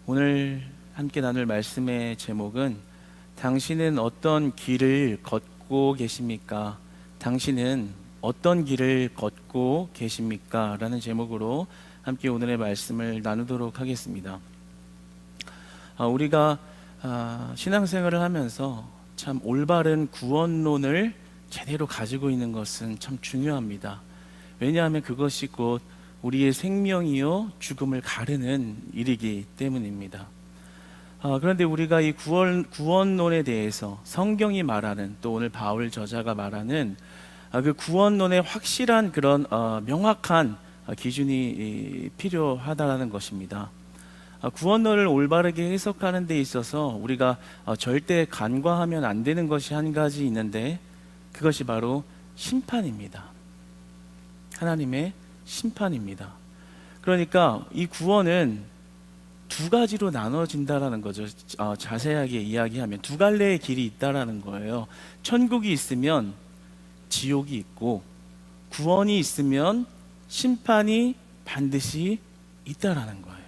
오늘 함께 나눌 말씀의 제목은 당신은 어떤 길을 걷고 계십니까? 당신은 어떤 길을 걷고 계십니까? 라는 제목으로 함께 오늘의 말씀을 나누도록 하겠습니다. 우리가 신앙생활을 하면서 참 올바른 구원론을 제대로 가지고 있는 것은 참 중요합니다. 왜냐하면 그것이 곧 우리의 생명이요 죽음을 가르는 일이기 때문입니다. 그런데 우리가 이 구원론에 대해서 성경이 말하는, 또 오늘 바울 저자가 말하는 그 구원론의 확실한 그런 명확한 기준이 필요하다는 것입니다. 구원론을 올바르게 해석하는 데 있어서 우리가 절대 간과하면 안 되는 것이 한 가지 있는데, 그것이 바로 심판입니다. 하나님의 심판입니다. 그러니까 이 구원은 두 가지로 나눠진다라는 거죠. 자세하게 이야기하면 두 갈래의 길이 있다라는 거예요. 천국이 있으면 지옥이 있고, 구원이 있으면 심판이 반드시 있다라는 거예요.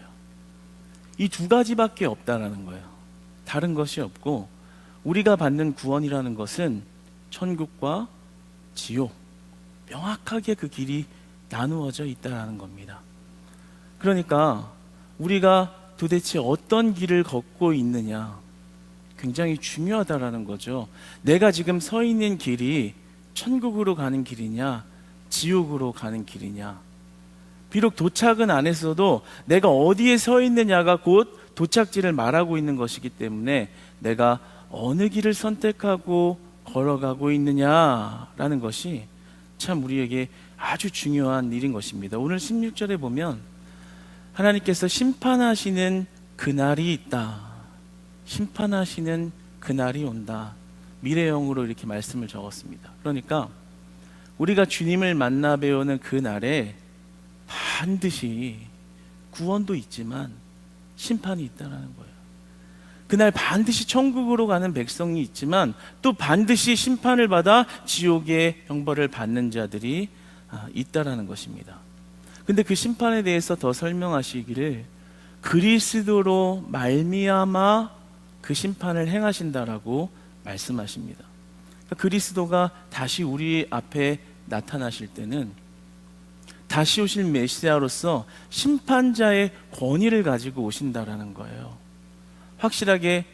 이 두 가지밖에 없다라는 거예요. 다른 것이 없고, 우리가 받는 구원이라는 것은 천국과 지옥, 명확하게 그 길이 나누어져 있다는 겁니다. 그러니까 우리가 도대체 어떤 길을 걷고 있느냐, 굉장히 중요하다라는 거죠. 내가 지금 서 있는 길이 천국으로 가는 길이냐, 지옥으로 가는 길이냐. 비록 도착은 안 했어도 내가 어디에 서 있느냐가 곧 도착지를 말하고 있는 것이기 때문에 내가 어느 길을 선택하고 걸어가고 있느냐라는 것이 참 우리에게 아주 중요한 일인 것입니다. 오늘 16절에 보면 하나님께서 심판하시는 그날이 있다, 심판하시는 그날이 온다, 미래형으로 이렇게 말씀을 적었습니다. 그러니까 우리가 주님을 만나 뵈오는 그날에 반드시 구원도 있지만 심판이 있다는 거예요. 그날 반드시 천국으로 가는 백성이 있지만 또 반드시 심판을 받아 지옥의 형벌을 받는 자들이 있다라는 것입니다. 근데 그 심판에 대해서 더 설명하시기를 그리스도로 말미암아 그 심판을 행하신다라고 말씀하십니다. 그러니까 그리스도가 다시 우리 앞에 나타나실 때는 다시 오실 메시아로서 심판자의 권위를 가지고 오신다라는 거예요. 확실하게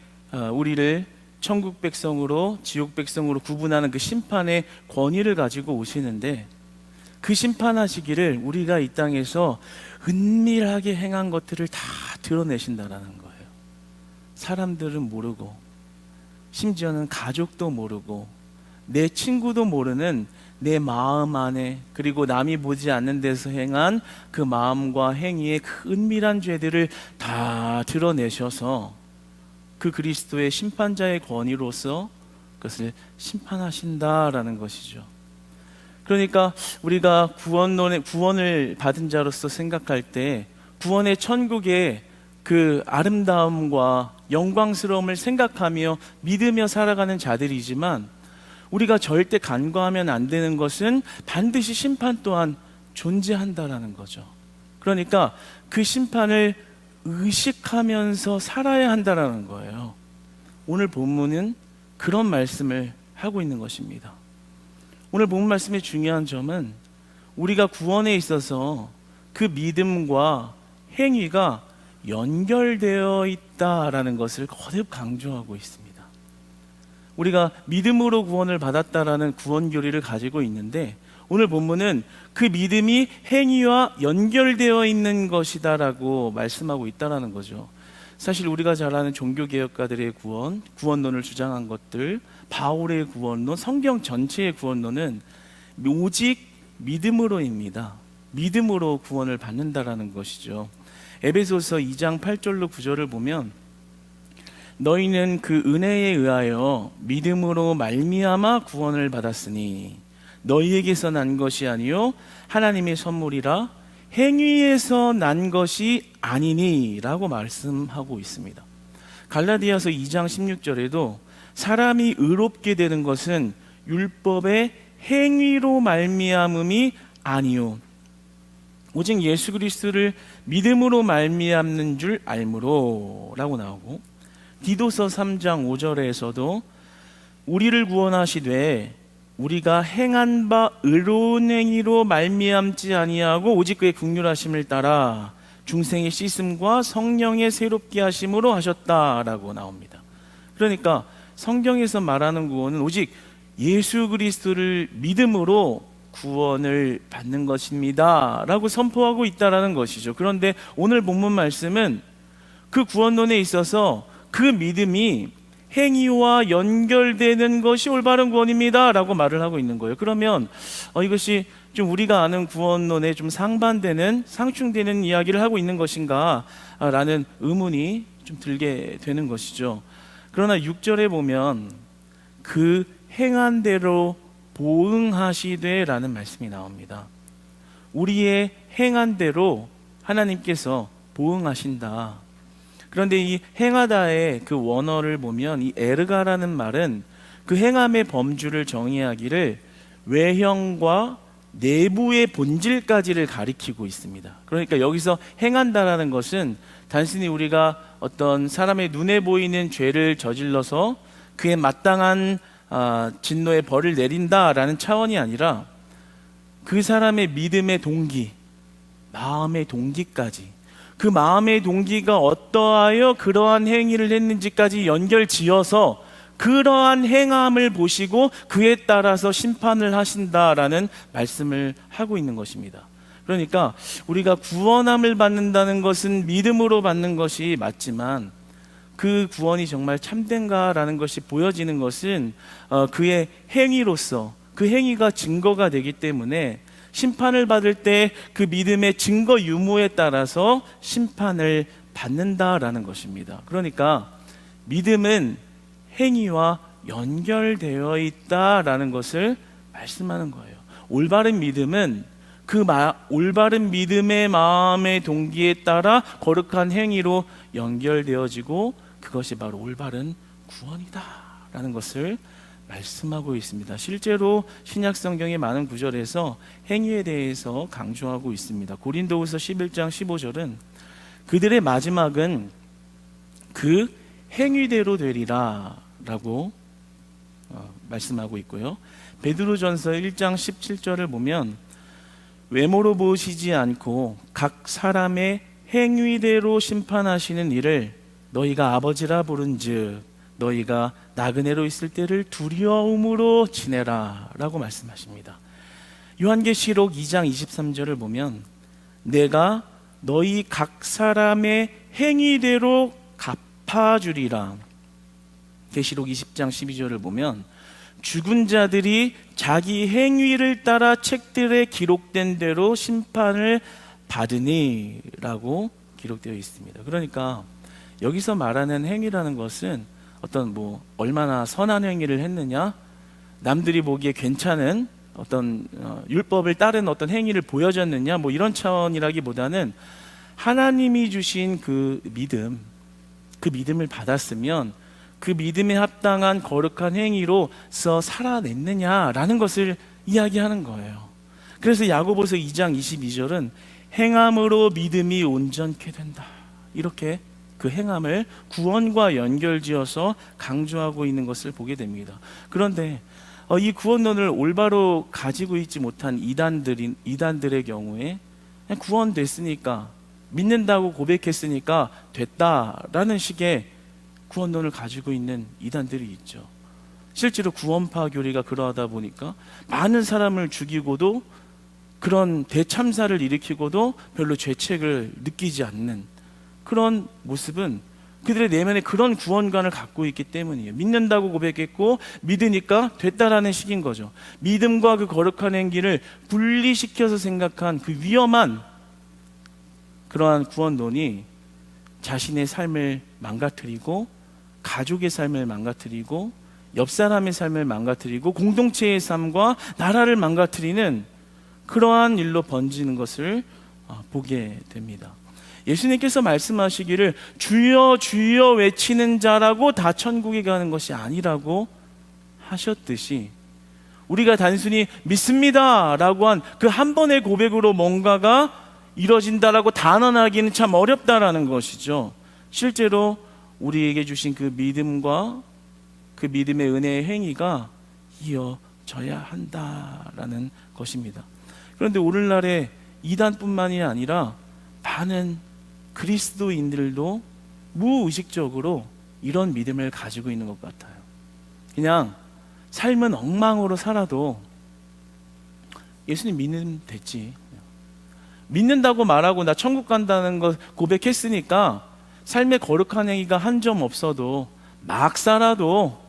우리를 천국 백성으로 지옥 백성으로 구분하는 그 심판의 권위를 가지고 오시는데, 그 심판하시기를 우리가 이 땅에서 은밀하게 행한 것들을 다 드러내신다라는 거예요. 사람들은 모르고, 심지어는 가족도 모르고, 내 친구도 모르는 내 마음 안에, 그리고 남이 보지 않는 데서 행한 그 마음과 행위의 그 은밀한 죄들을 다 드러내셔서 그 그리스도의 심판자의 권위로서 그것을 심판하신다라는 것이죠. 그러니까 우리가 구원을 받은 자로서 생각할 때 구원의 천국의 그 아름다움과 영광스러움을 생각하며 믿으며 살아가는 자들이지만, 우리가 절대 간과하면 안 되는 것은 반드시 심판 또한 존재한다라는 거죠. 그러니까 그 심판을 의식하면서 살아야 한다라는 거예요. 오늘 본문은 그런 말씀을 하고 있는 것입니다. 오늘 본문 말씀의 중요한 점은 우리가 구원에 있어서 그 믿음과 행위가 연결되어 있다라는 것을 거듭 강조하고 있습니다. 우리가 믿음으로 구원을 받았다라는 구원 교리를 가지고 있는데, 오늘 본문은 그 믿음이 행위와 연결되어 있는 것이다라고 말씀하고 있다라는 거죠. 사실 우리가 잘 아는 종교개혁가들의 구원론을 주장한 것들, 바울의 구원론, 성경 전체의 구원론은 오직 믿음으로입니다. 믿음으로 구원을 받는다라는 것이죠. 에베소서 2장 8절로 9절을 보면 너희는 그 은혜에 의하여 믿음으로 말미암아 구원을 받았으니 너희에게서 난 것이 아니요 하나님의 선물이라 행위에서 난 것이 아니니 라고 말씀하고 있습니다. 갈라디아서 2장 16절에도 사람이 의롭게 되는 것은 율법의 행위로 말미암음이 아니요 오직 예수 그리스도를 믿음으로 말미암는 줄 알므로 라고 나오고, 디도서 3장 5절에서도 우리를 구원하시되 우리가 행한 바 의로운 행위로 말미암지 아니하고 오직 그의 긍휼하심을 따라 중생의 씻음과 성령의 새롭게 하심으로 하셨다라고 나옵니다. 그러니까 성경에서 말하는 구원은 오직 예수 그리스도를 믿음으로 구원을 받는 것입니다 라고 선포하고 있다라는 것이죠. 그런데 오늘 본문 말씀은 그 구원론에 있어서 그 믿음이 행위와 연결되는 것이 올바른 구원입니다 라고 말을 하고 있는 거예요. 그러면 이것이 좀 우리가 아는 구원론에 좀 상반되는, 상충되는 이야기를 하고 있는 것인가 라는 의문이 좀 들게 되는 것이죠. 그러나 6절에 보면 그 행한 대로 보응하시되 라는 말씀이 나옵니다. 우리의 행한 대로 하나님께서 보응하신다. 그런데 이 행하다의 그 원어를 보면 이 에르가라는 말은 그 행함의 범주를 정의하기를 외형과 내부의 본질까지를 가리키고 있습니다. 그러니까 여기서 행한다라는 것은 단순히 우리가 어떤 사람의 눈에 보이는 죄를 저질러서 그에 마땅한 진노의 벌을 내린다라는 차원이 아니라 그 사람의 믿음의 동기, 마음의 동기까지, 그 마음의 동기가 어떠하여 그러한 행위를 했는지까지 연결지어서 그러한 행함을 보시고 그에 따라서 심판을 하신다라는 말씀을 하고 있는 것입니다. 그러니까 우리가 구원함을 받는다는 것은 믿음으로 받는 것이 맞지만 그 구원이 정말 참된가라는 것이 보여지는 것은 그의 행위로서, 그 행위가 증거가 되기 때문에 심판을 받을 때 그 믿음의 증거 유무에 따라서 심판을 받는다라는 것입니다. 그러니까 믿음은 행위와 연결되어 있다라는 것을 말씀하는 거예요. 올바른 믿음은 올바른 믿음의 마음의 동기에 따라 거룩한 행위로 연결되어지고 그것이 바로 올바른 구원이다라는 것을 말씀하고 있습니다. 실제로 신약 성경의 많은 구절에서 행위에 대해서 강조하고 있습니다. 고린도후서 11장 15절은 그들의 마지막은 그 행위대로 되리라 라고 말씀하고 있고요. 베드로전서 1장 17절을 보면 외모로 보시지 않고 각 사람의 행위대로 심판하시는 이를 너희가 아버지라 부른즉 너희가 나그네로 있을 때를 두려움으로 지내라 라고 말씀하십니다. 요한계시록 2장 23절을 보면 내가 너희 각 사람의 행위대로 갚아주리라. 계시록 20장 12절을 보면 죽은 자들이 자기 행위를 따라 책들에 기록된 대로 심판을 받으니 라고 기록되어 있습니다. 그러니까 여기서 말하는 행위라는 것은 어떤 얼마나 선한 행위를 했느냐, 남들이 보기에 괜찮은 어떤 율법을 따른 어떤 행위를 보여줬느냐, 이런 차원이라기보다는 하나님이 주신 그 믿음을 받았으면 그 믿음에 합당한 거룩한 행위로서 살아냈느냐라는 것을 이야기하는 거예요. 그래서 야고보서 2장 22절은 행함으로 믿음이 온전케 된다, 이렇게 그 행함을 구원과 연결지어서 강조하고 있는 것을 보게 됩니다. 그런데 이 구원론을 올바로 가지고 있지 못한 이단들의 경우에 그냥 구원됐으니까, 믿는다고 고백했으니까 됐다라는 식의 구원론을 가지고 있는 이단들이 있죠. 실제로 구원파 교리가 그러하다 보니까 많은 사람을 죽이고도, 그런 대참사를 일으키고도 별로 죄책을 느끼지 않는 그런 모습은 그들의 내면에 그런 구원관을 갖고 있기 때문이에요. 믿는다고 고백했고 믿으니까 됐다라는 식인 거죠. 믿음과 그 거룩한 행위를 분리시켜서 생각한 그 위험한 그러한 구원론이 자신의 삶을 망가뜨리고, 가족의 삶을 망가뜨리고, 옆 사람의 삶을 망가뜨리고, 공동체의 삶과 나라를 망가뜨리는 그러한 일로 번지는 것을 보게 됩니다. 예수님께서 말씀하시기를 주여 주여 외치는 자라고 다 천국에 가는 것이 아니라고 하셨듯이, 우리가 단순히 믿습니다 라고 한 그 한 번의 고백으로 뭔가가 이뤄진다라고 단언하기는 참 어렵다라는 것이죠. 실제로 우리에게 주신 그 믿음과 그 믿음의 은혜의 행위가 이어져야 한다라는 것입니다. 그런데 오늘날의 이단뿐만이 아니라 많은 그리스도인들도 무의식적으로 이런 믿음을 가지고 있는 것 같아요. 그냥 삶은 엉망으로 살아도 예수님 믿으면 됐지, 믿는다고 말하고 나 천국 간다는 거 고백했으니까 삶의 거룩한 행위가 한 점 없어도 막 살아도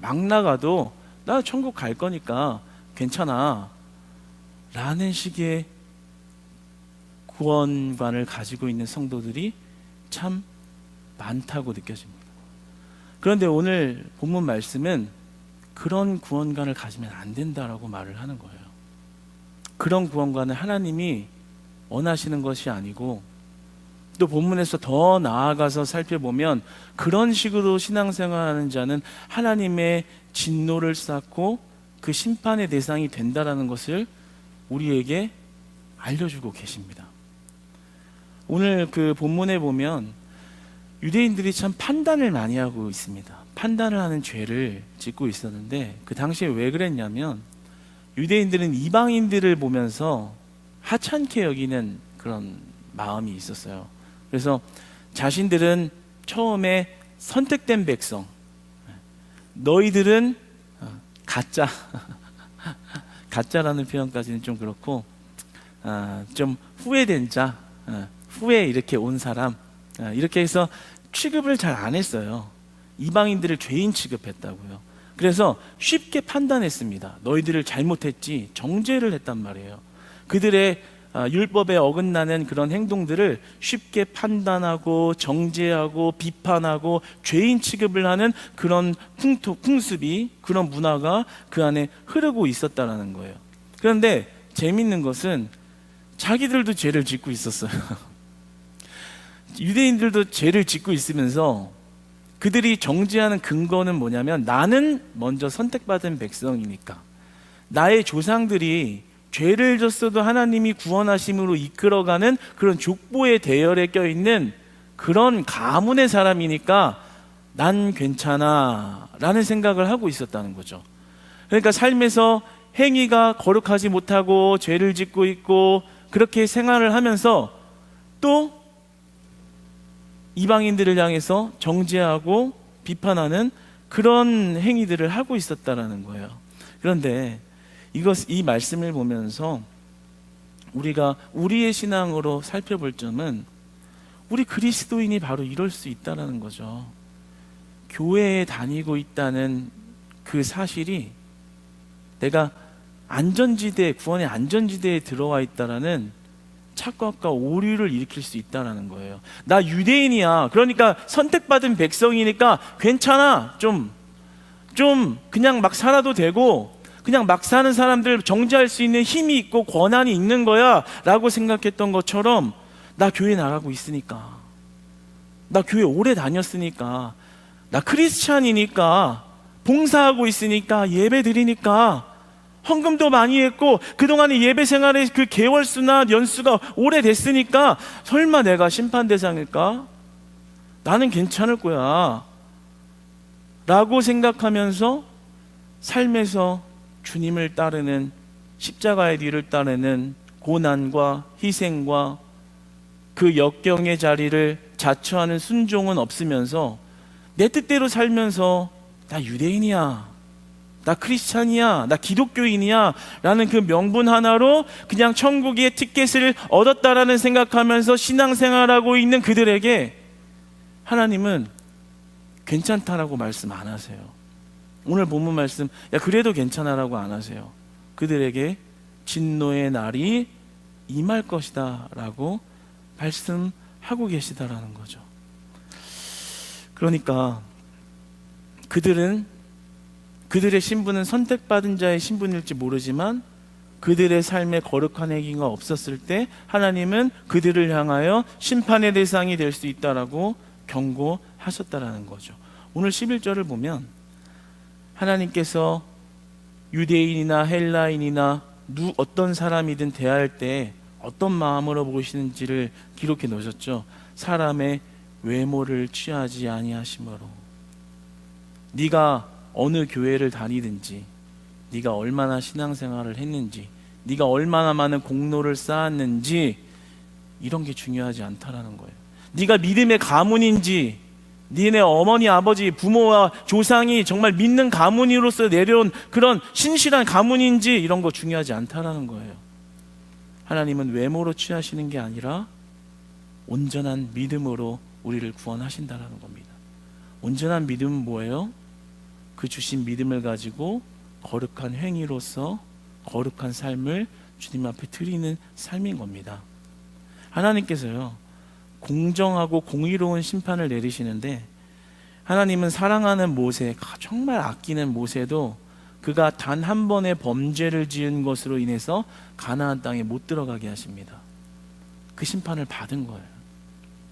막 나가도 나 천국 갈 거니까 괜찮아 라는 식의 구원관을 가지고 있는 성도들이 참 많다고 느껴집니다. 그런데 오늘 본문 말씀은 그런 구원관을 가지면 안 된다라고 말을 하는 거예요. 그런 구원관은 하나님이 원하시는 것이 아니고, 또 본문에서 더 나아가서 살펴보면 그런 식으로 신앙생활하는 자는 하나님의 진노를 쌓고 그 심판의 대상이 된다라는 것을 우리에게 알려주고 계십니다. 오늘 그 본문에 보면 유대인들이 참 판단을 많이 하고 있습니다. 판단을 하는 죄를 짓고 있었는데, 그 당시에 왜 그랬냐면 유대인들은 이방인들을 보면서 하찮게 여기는 그런 마음이 있었어요. 그래서 자신들은 처음에 선택된 백성, 너희들은 가짜 가짜라는 표현까지는 좀 그렇고, 좀 후회된 자, 후에 이렇게 온 사람, 이렇게 해서 취급을 잘 안 했어요. 이방인들을 죄인 취급했다고요. 그래서 쉽게 판단했습니다. 너희들을 잘못했지, 정죄를 했단 말이에요. 그들의 율법에 어긋나는 그런 행동들을 쉽게 판단하고 정죄하고 비판하고 죄인 취급을 하는 그런 풍습이, 그런 문화가 그 안에 흐르고 있었다는 거예요. 그런데 재밌는 것은 자기들도 죄를 짓고 있었어요. 유대인들도 죄를 짓고 있으면서 그들이 정죄하는 근거는 뭐냐면, 나는 먼저 선택받은 백성이니까, 나의 조상들이 죄를 졌어도 하나님이 구원하심으로 이끌어가는 그런 족보의 대열에 껴있는 그런 가문의 사람이니까 난 괜찮아 라는 생각을 하고 있었다는 거죠. 그러니까 삶에서 행위가 거룩하지 못하고 죄를 짓고 있고 그렇게 생활을 하면서 또 이방인들을 향해서 정죄하고 비판하는 그런 행위들을 하고 있었다라는 거예요. 그런데 이 말씀을 보면서 우리가 우리의 신앙으로 살펴볼 점은, 우리 그리스도인이 바로 이럴 수 있다는 거죠. 교회에 다니고 있다는 그 사실이 내가 구원의 안전지대에 들어와 있다라는 착각과 오류를 일으킬 수 있다는 거예요. 나 유대인이야, 그러니까 선택받은 백성이니까 괜찮아, 좀 그냥 막 살아도 되고, 그냥 막 사는 사람들 정죄할 수 있는 힘이 있고 권한이 있는 거야 라고 생각했던 것처럼, 나 교회 나가고 있으니까, 나 교회 오래 다녔으니까, 나 크리스찬이니까, 봉사하고 있으니까, 예배 드리니까, 헌금도 많이 했고 그동안의 예배 생활의 그 개월수나 연수가 오래됐으니까 설마 내가 심판 대상일까? 나는 괜찮을 거야 라고 생각하면서 삶에서 주님을 따르는, 십자가의 뒤를 따르는 고난과 희생과 그 역경의 자리를 자처하는 순종은 없으면서 내 뜻대로 살면서 나 유대인이야, 나 크리스찬이야, 나 기독교인이야 라는 그 명분 하나로 그냥 천국의 티켓을 얻었다라는 생각하면서 신앙생활하고 있는 그들에게 하나님은 괜찮다라고 말씀 안 하세요. 오늘 본문 말씀, 야 그래도 괜찮아라고 안 하세요. 그들에게 진노의 날이 임할 것이다 라고 말씀하고 계시다라는 거죠. 그러니까 그들의 신분은 선택받은 자의 신분일지 모르지만 그들의 삶에 거룩한 행위가 없었을 때 하나님은 그들을 향하여 심판의 대상이 될 수 있다라고 경고하셨다라는 거죠. 오늘 11절을 보면 하나님께서 유대인이나 헬라인이나 어떤 사람이든 대할 때 어떤 마음으로 보시는지를 기록해 놓으셨죠. 사람의 외모를 취하지 아니하심으로. 네가 어느 교회를 다니든지, 네가 얼마나 신앙생활을 했는지, 네가 얼마나 많은 공로를 쌓았는지, 이런 게 중요하지 않다라는 거예요. 네가 믿음의 가문인지, 니네 어머니, 아버지, 부모와 조상이 정말 믿는 가문으로서 내려온 그런 신실한 가문인지, 이런 거 중요하지 않다라는 거예요. 하나님은 외모로 취하시는 게 아니라 온전한 믿음으로 우리를 구원하신다라는 겁니다. 온전한 믿음은 뭐예요? 그 주신 믿음을 가지고 거룩한 행위로서 거룩한 삶을 주님 앞에 드리는 삶인 겁니다. 하나님께서요, 공정하고 공의로운 심판을 내리시는데, 하나님은 사랑하는 모세, 정말 아끼는 모세도 그가 단 한 번의 범죄를 지은 것으로 인해서 가나안 땅에 못 들어가게 하십니다. 그 심판을 받은 거예요.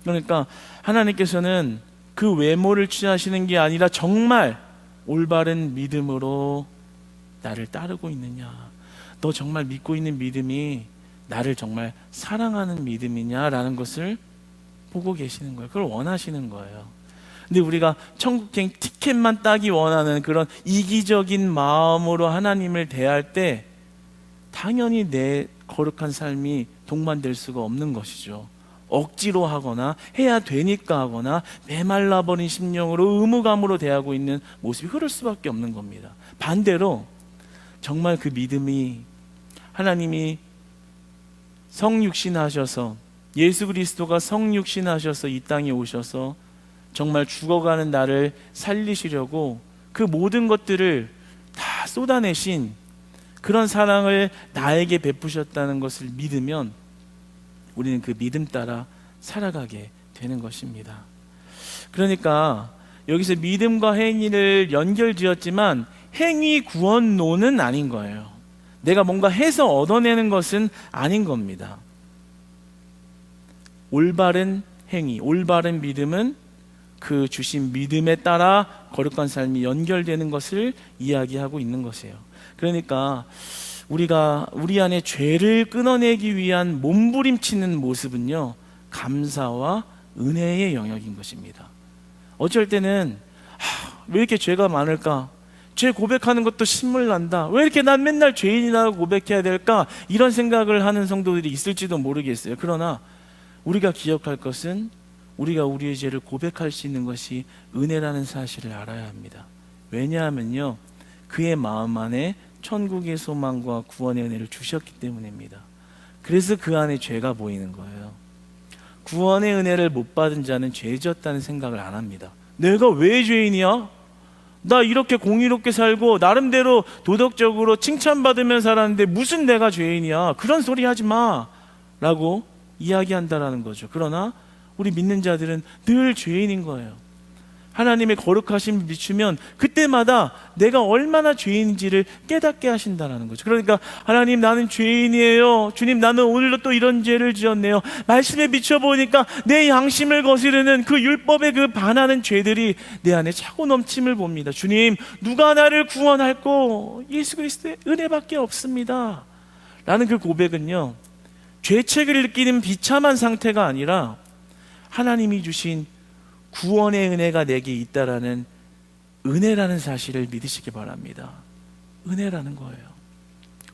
그러니까 하나님께서는 그 외모를 취하시는 게 아니라 정말 올바른 믿음으로 나를 따르고 있느냐, 너 정말 믿고 있는 믿음이 나를 정말 사랑하는 믿음이냐라는 것을 보고 계시는 거예요. 그걸 원하시는 거예요. 근데 우리가 천국행 티켓만 따기 원하는 그런 이기적인 마음으로 하나님을 대할 때 당연히 내 거룩한 삶이 동반될 수가 없는 것이죠. 억지로 하거나 해야 되니까 하거나 메말라버린 심령으로 의무감으로 대하고 있는 모습이 흐를 수밖에 없는 겁니다. 반대로 정말 그 믿음이 하나님이 성육신하셔서, 예수 그리스도가 성육신하셔서 이 땅에 오셔서 정말 죽어가는 나를 살리시려고 그 모든 것들을 다 쏟아내신 그런 사랑을 나에게 베푸셨다는 것을 믿으면 우리는 그 믿음 따라 살아가게 되는 것입니다. 그러니까 여기서 믿음과 행위를 연결지었지만 행위 구원론은 아닌 거예요. 내가 뭔가 해서 얻어내는 것은 아닌 겁니다. 올바른 행위, 올바른 믿음은 그 주신 믿음에 따라 거룩한 삶이 연결되는 것을 이야기하고 있는 것이에요. 그러니까 우리가 우리 안에 죄를 끊어내기 위한 몸부림치는 모습은요, 감사와 은혜의 영역인 것입니다. 어쩔 때는 왜 이렇게 죄가 많을까? 죄 고백하는 것도 신물 난다. 왜 이렇게 난 맨날 죄인이라고 고백해야 될까? 이런 생각을 하는 성도들이 있을지도 모르겠어요. 그러나 우리가 기억할 것은 우리가 우리의 죄를 고백할 수 있는 것이 은혜라는 사실을 알아야 합니다. 왜냐하면요, 그의 마음 안에 천국의 소망과 구원의 은혜를 주셨기 때문입니다. 그래서 그 안에 죄가 보이는 거예요. 구원의 은혜를 못 받은 자는 죄 지었다는 생각을 안 합니다. 내가 왜 죄인이야? 나 이렇게 공의롭게 살고 나름대로 도덕적으로 칭찬받으며 살았는데 무슨 내가 죄인이야? 그런 소리 하지 마 라고 이야기한다라는 거죠. 그러나 우리 믿는 자들은 늘 죄인인 거예요. 하나님의 거룩하심을 비추면 그때마다 내가 얼마나 죄인인지를 깨닫게 하신다는 거죠. 그러니까 하나님, 나는 죄인이에요. 주님, 나는 오늘도 또 이런 죄를 지었네요. 말씀에 비춰보니까 내 양심을 거스르는 그 율법에 그 반하는 죄들이 내 안에 차고 넘침을 봅니다. 주님, 누가 나를 구원할꼬? 예수 그리스도의 은혜밖에 없습니다 라는 그 고백은요, 죄책을 느끼는 비참한 상태가 아니라 하나님이 주신 구원의 은혜가 내게 있다라는 은혜라는 사실을 믿으시기 바랍니다. 은혜라는 거예요.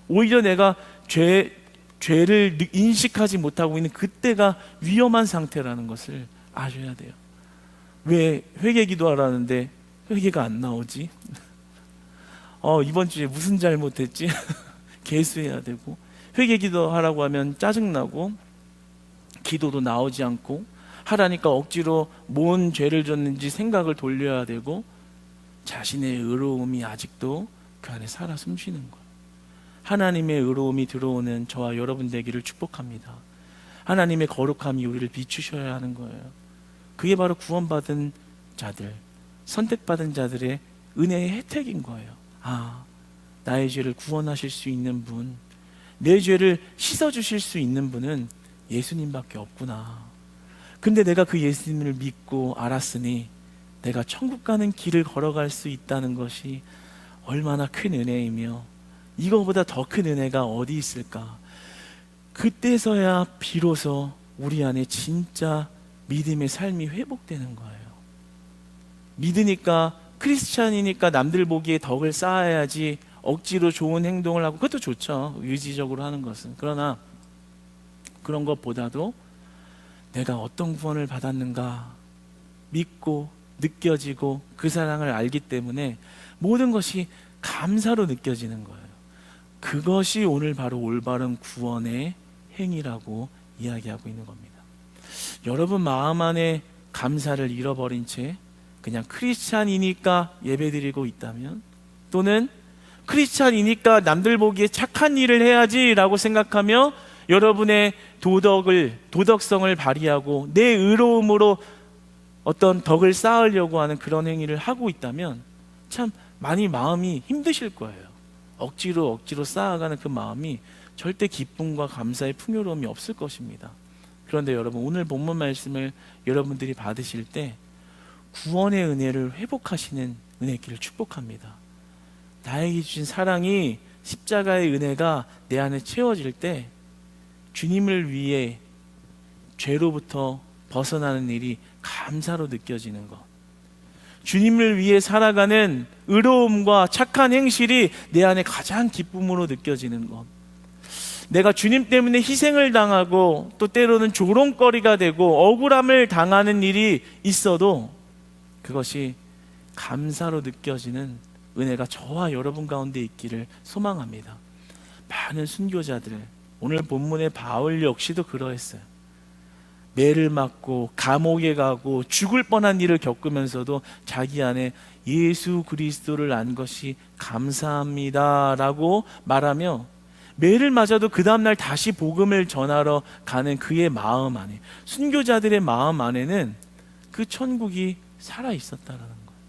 오히려 내가 죄를 인식하지 못하고 있는 그때가 위험한 상태라는 것을 아셔야 돼요. 왜 회개 기도하라는데 회개가 안 나오지? 이번 주에 무슨 잘못했지? 개수해야 되고, 회개 기도하라고 하면 짜증나고 기도도 나오지 않고, 하라니까 억지로 뭔 죄를 졌는지 생각을 돌려야 되고, 자신의 의로움이 아직도 그 안에 살아 숨쉬는 거예요. 하나님의 의로움이 들어오는 저와 여러분 되기를 축복합니다. 하나님의 거룩함이 우리를 비추셔야 하는 거예요. 그게 바로 구원받은 자들, 선택받은 자들의 은혜의 혜택인 거예요. 나의 죄를 구원하실 수 있는 분, 내 죄를 씻어주실 수 있는 분은 예수님밖에 없구나. 근데 내가 그 예수님을 믿고 알았으니 내가 천국 가는 길을 걸어갈 수 있다는 것이 얼마나 큰 은혜이며, 이거보다 더 큰 은혜가 어디 있을까? 그때서야 비로소 우리 안에 진짜 믿음의 삶이 회복되는 거예요. 믿으니까, 크리스찬이니까 남들 보기에 덕을 쌓아야지 억지로 좋은 행동을 하고, 그것도 좋죠, 의지적으로 하는 것은. 그러나 그런 것보다도 내가 어떤 구원을 받았는가 믿고 느껴지고 그 사랑을 알기 때문에 모든 것이 감사로 느껴지는 거예요. 그것이 오늘 바로 올바른 구원의 행위라고 이야기하고 있는 겁니다. 여러분 마음 안에 감사를 잃어버린 채 그냥 크리스찬이니까 예배드리고 있다면, 또는 크리스찬이니까 남들 보기에 착한 일을 해야지 라고 생각하며 여러분의 도덕성을 발휘하고 내 의로움으로 어떤 덕을 쌓으려고 하는 그런 행위를 하고 있다면 참 많이 마음이 힘드실 거예요. 억지로 쌓아가는 그 마음이 절대 기쁨과 감사의 풍요로움이 없을 것입니다. 그런데 여러분, 오늘 본문 말씀을 여러분들이 받으실 때 구원의 은혜를 회복하시는 은혜길을 축복합니다. 나에게 주신 사랑이, 십자가의 은혜가 내 안에 채워질 때 주님을 위해 죄로부터 벗어나는 일이 감사로 느껴지는 것, 주님을 위해 살아가는 의로움과 착한 행실이 내 안에 가장 기쁨으로 느껴지는 것, 내가 주님 때문에 희생을 당하고 또 때로는 조롱거리가 되고 억울함을 당하는 일이 있어도 그것이 감사로 느껴지는 은혜가 저와 여러분 가운데 있기를 소망합니다. 많은 순교자들, 오늘 본문의 바울 역시도 그러했어요. 매를 맞고 감옥에 가고 죽을 뻔한 일을 겪으면서도 자기 안에 예수 그리스도를 안 것이 감사합니다 라고 말하며, 매를 맞아도 그 다음날 다시 복음을 전하러 가는 그의 마음 안에, 순교자들의 마음 안에는 그 천국이 살아있었다라는 거예요.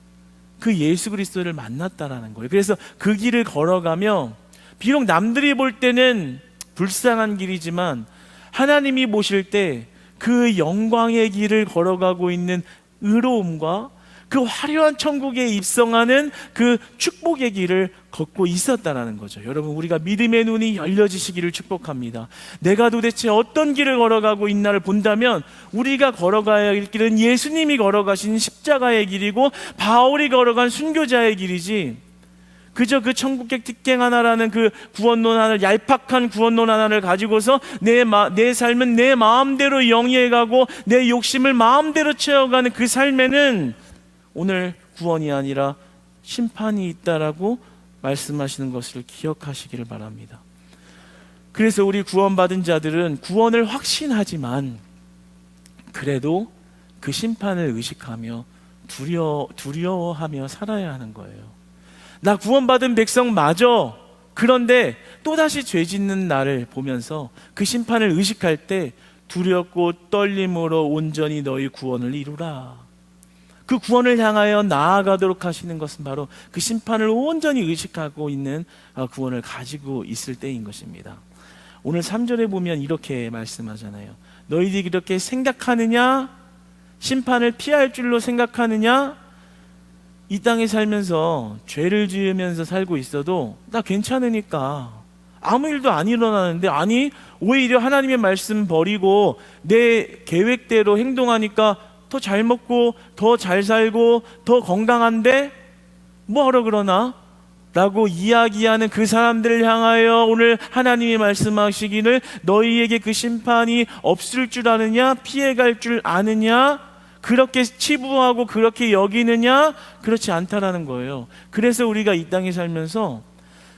그 예수 그리스도를 만났다라는 거예요. 그래서 그 길을 걸어가며 비록 남들이 볼 때는 불쌍한 길이지만 하나님이 보실 때 그 영광의 길을 걸어가고 있는 의로움과 그 화려한 천국에 입성하는 그 축복의 길을 걷고 있었다라는 거죠. 여러분, 우리가 믿음의 눈이 열려지시기를 축복합니다. 내가 도대체 어떤 길을 걸어가고 있나를 본다면 우리가 걸어가야 할 길은 예수님이 걸어가신 십자가의 길이고 바울이 걸어간 순교자의 길이지, 그저 그 천국의 특権하나라는 그 구원론 하나, 얄팍한 구원론 하나를 가지고서 내 삶은 내 마음대로 영위해가고 내 욕심을 마음대로 채워가는 그 삶에는 오늘 구원이 아니라 심판이 있다라고 말씀하시는 것을 기억하시기를 바랍니다. 그래서 우리 구원받은 자들은 구원을 확신하지만 그래도 그 심판을 의식하며 두려워하며 살아야 하는 거예요. 나 구원받은 백성 맞아. 그런데 또다시 죄 짓는 나를 보면서 그 심판을 의식할 때 두렵고 떨림으로 온전히 너희 구원을 이루라. 그 구원을 향하여 나아가도록 하시는 것은 바로 그 심판을 온전히 의식하고 있는 구원을 가지고 있을 때인 것입니다. 오늘 3절에 보면 이렇게 말씀하잖아요. 너희들이 이렇게 생각하느냐? 심판을 피할 줄로 생각하느냐? 이 땅에 살면서 죄를 지으면서 살고 있어도 나 괜찮으니까 아무 일도 안 일어나는데, 아니 오히려 하나님의 말씀 버리고 내 계획대로 행동하니까 더 잘 먹고 더 잘 살고 더 건강한데 뭐하러 그러나? 라고 이야기하는 그 사람들을 향하여 오늘 하나님이 말씀하시기를 너희에게 그 심판이 없을 줄 아느냐? 피해갈 줄 아느냐? 그렇게 치부하고 그렇게 여기느냐? 그렇지 않다라는 거예요. 그래서 우리가 이 땅에 살면서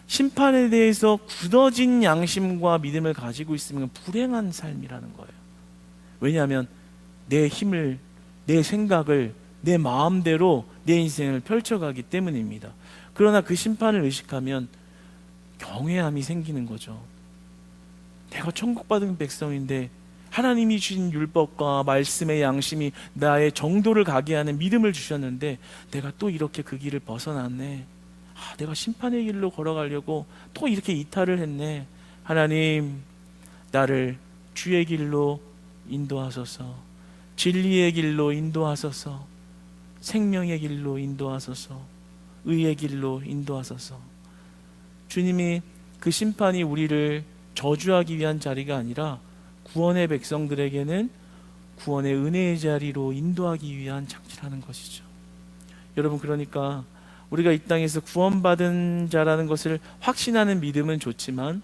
심판에 대해서 굳어진 양심과 믿음을 가지고 있으면 불행한 삶이라는 거예요. 왜냐하면 내 힘을, 내 생각을 내 마음대로 내 인생을 펼쳐가기 때문입니다. 그러나 그 심판을 의식하면 경외함이 생기는 거죠. 내가 천국받은 백성인데 하나님이 주신 율법과 말씀의 양심이 나의 정도를 가게 하는 믿음을 주셨는데 내가 또 이렇게 그 길을 벗어났네. 내가 심판의 길로 걸어가려고 또 이렇게 이탈을 했네. 하나님, 나를 주의 길로 인도하소서, 진리의 길로 인도하소서, 생명의 길로 인도하소서, 의의 길로 인도하소서. 주님이 그 심판이 우리를 저주하기 위한 자리가 아니라 구원의 백성들에게는 구원의 은혜의 자리로 인도하기 위한 장치라는 것이죠. 여러분, 그러니까 우리가 이 땅에서 구원받은 자라는 것을 확신하는 믿음은 좋지만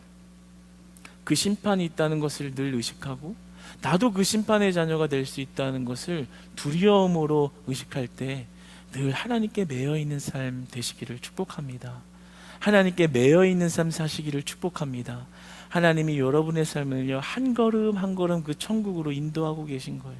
그 심판이 있다는 것을 늘 의식하고 나도 그 심판의 자녀가 될 수 있다는 것을 두려움으로 의식할 때 늘 하나님께 매여 있는 삶 되시기를 축복합니다. 하나님께 매여 있는 삶 사시기를 축복합니다. 하나님이 여러분의 삶을요, 한 걸음 한 걸음 그 천국으로 인도하고 계신 거예요.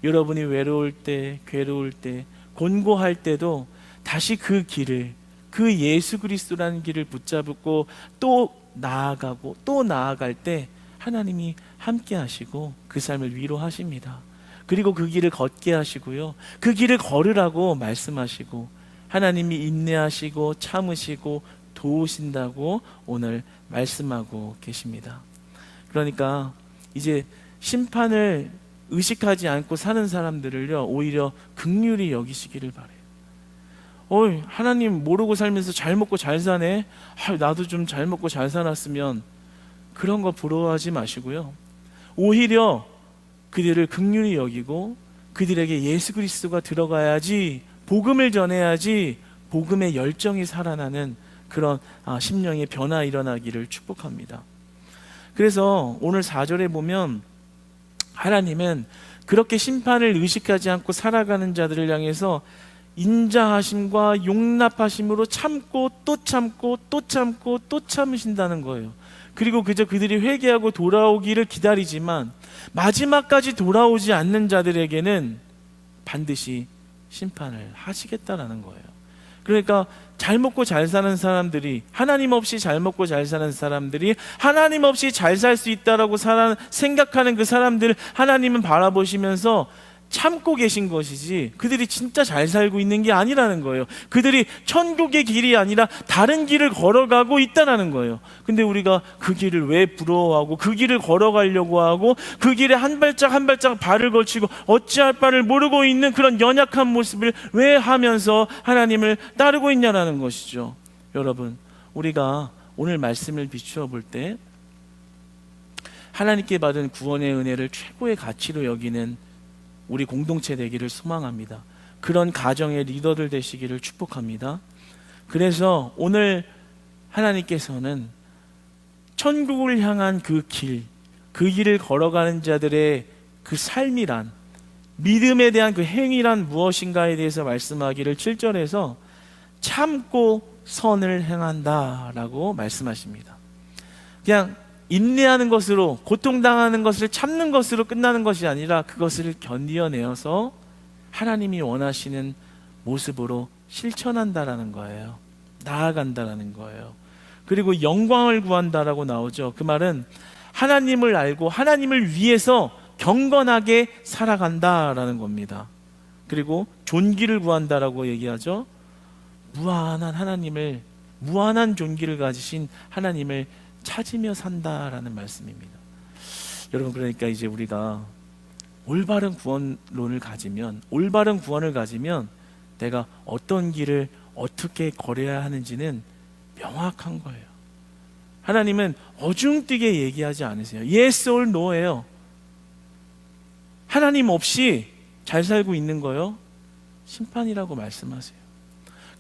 여러분이 외로울 때, 괴로울 때, 곤고할 때도 다시 그 길을, 그 예수 그리스도라는 길을 붙잡고 또 나아가고 또 나아갈 때 하나님이 함께 하시고 그 삶을 위로하십니다. 그리고 그 길을 걷게 하시고요, 그 길을 걸으라고 말씀하시고 하나님이 인내하시고 참으시고 도우신다고 오늘 말씀하고 계십니다. 그러니까 이제 심판을 의식하지 않고 사는 사람들을요, 오히려 긍휼히 여기시기를 바래요. 하나님 모르고 살면서 잘 먹고 잘 사네, 나도 좀 잘 먹고 잘 살았으면, 그런 거 부러워하지 마시고요, 오히려 그들을 긍휼히 여기고 그들에게 예수 그리스도가 들어가야지, 복음을 전해야지 복음의 열정이 살아나는 그런 심령의 변화 일어나기를 축복합니다. 그래서 오늘 4절에 보면 하나님은 그렇게 심판을 의식하지 않고 살아가는 자들을 향해서 인자하심과 용납하심으로 참고 또 참고 또 참고 또 참으신다는 거예요. 그리고 그저 그들이 회개하고 돌아오기를 기다리지만 마지막까지 돌아오지 않는 자들에게는 반드시 심판을 하시겠다라는 거예요. 그러니까 잘 먹고 잘 사는 사람들이, 하나님 없이 잘 먹고 잘 사는 사람들이 하나님 없이 잘 살 수 있다라고 생각하는 그 사람들을 하나님은 바라보시면서 참고 계신 것이지, 그들이 진짜 잘 살고 있는 게 아니라는 거예요. 그들이 천국의 길이 아니라 다른 길을 걸어가고 있다는 거예요. 근데 우리가 그 길을 왜 부러워하고 그 길을 걸어가려고 하고 그 길에 한 발짝 한 발짝 발을 걸치고 어찌할 바를 모르고 있는 그런 연약한 모습을 왜 하면서 하나님을 따르고 있냐라는 것이죠. 여러분, 우리가 오늘 말씀을 비추어 볼 때 하나님께 받은 구원의 은혜를 최고의 가치로 여기는 우리 공동체 되기를 소망합니다. 그런 가정의 리더들 되시기를 축복합니다. 그래서 오늘 하나님께서는 천국을 향한 그 길을 걸어가는 자들의 그 삶이란, 믿음에 대한 그 행위란 무엇인가에 대해서 말씀하기를 7절에서 참고 선을 행한다라고 말씀하십니다. 그냥 인내하는 것으로, 고통당하는 것을 참는 것으로 끝나는 것이 아니라 그것을 견디어내어서 하나님이 원하시는 모습으로 실천한다라는 거예요. 나아간다라는 거예요. 그리고 영광을 구한다라고 나오죠. 그 말은 하나님을 알고 하나님을 위해서 경건하게 살아간다라는 겁니다. 그리고 존귀를 구한다라고 얘기하죠. 무한한 존귀를 가지신 하나님을 찾으며 산다라는 말씀입니다. 여러분, 그러니까 이제 우리가 올바른 구원을 가지면 내가 어떤 길을 어떻게 걸어야 하는지는 명확한 거예요. 하나님은 어중뛰게 얘기하지 않으세요. Yes or No예요. 하나님 없이 잘 살고 있는 거요, 심판이라고 말씀하세요.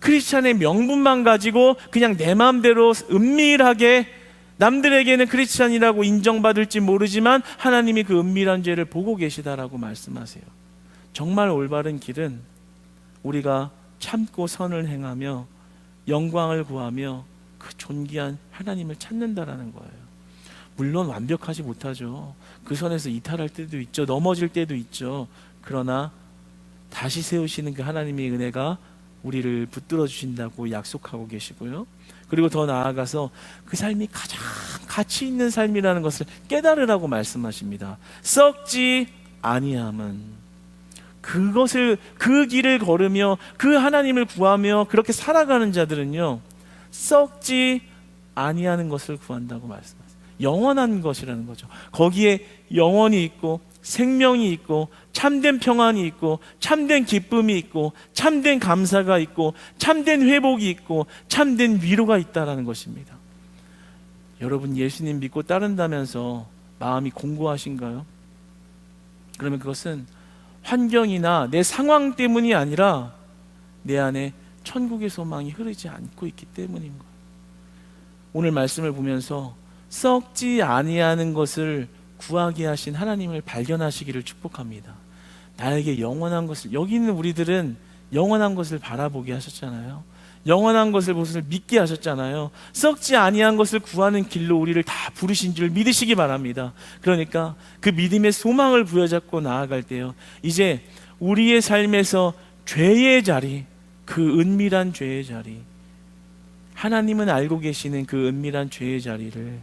크리스찬의 명분만 가지고 그냥 내 마음대로 은밀하게, 남들에게는 크리스찬이라고 인정받을지 모르지만 하나님이 그 은밀한 죄를 보고 계시다라고 말씀하세요. 정말 올바른 길은 우리가 참고 선을 행하며 영광을 구하며 그 존귀한 하나님을 찾는다라는 거예요. 물론 완벽하지 못하죠. 그 선에서 이탈할 때도 있죠. 넘어질 때도 있죠. 그러나 다시 세우시는 그 하나님의 은혜가 우리를 붙들어 주신다고 약속하고 계시고요. 그리고 더 나아가서 그 삶이 가장 가치 있는 삶이라는 것을 깨달으라고 말씀하십니다. 썩지 아니함은, 그 길을 걸으며 그 하나님을 구하며 그렇게 살아가는 자들은요, 썩지 아니하는 것을 구한다고 말씀하세요. 영원한 것이라는 거죠. 거기에 영원이 있고 생명이 있고 참된 평안이 있고 참된 기쁨이 있고 참된 감사가 있고 참된 회복이 있고 참된 위로가 있다라는 것입니다. 여러분 예수님 믿고 따른다면서 마음이 공고하신가요? 그러면 그것은 환경이나 내 상황 때문이 아니라 내 안에 천국의 소망이 흐르지 않고 있기 때문인 거예요. 오늘 말씀을 보면서 썩지 아니하는 것을 구하게 하신 하나님을 발견하시기를 축복합니다. 나에게 영원한 것을, 여기 있는 우리들은 영원한 것을 바라보게 하셨잖아요. 영원한 것을 믿게 하셨잖아요. 썩지 아니한 것을 구하는 길로 우리를 다 부르신 줄 믿으시기 바랍니다. 그러니까 그 믿음의 소망을 부여잡고 나아갈 때요, 이제 우리의 삶에서 죄의 자리, 그 은밀한 죄의 자리, 하나님은 알고 계시는 그 은밀한 죄의 자리를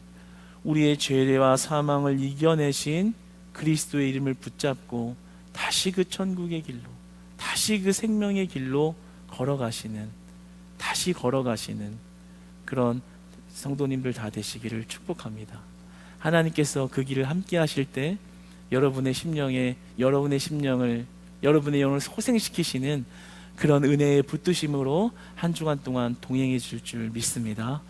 우리의 죄와 사망을 이겨내신 그리스도의 이름을 붙잡고 다시 그 천국의 길로, 다시 그 생명의 길로 다시 걸어가시는 그런 성도님들 다 되시기를 축복합니다. 하나님께서 그 길을 함께 하실 때 여러분의 심령을, 여러분의 영을 소생시키시는 그런 은혜의 붙드심으로 한 주간 동안 동행해 줄 믿습니다.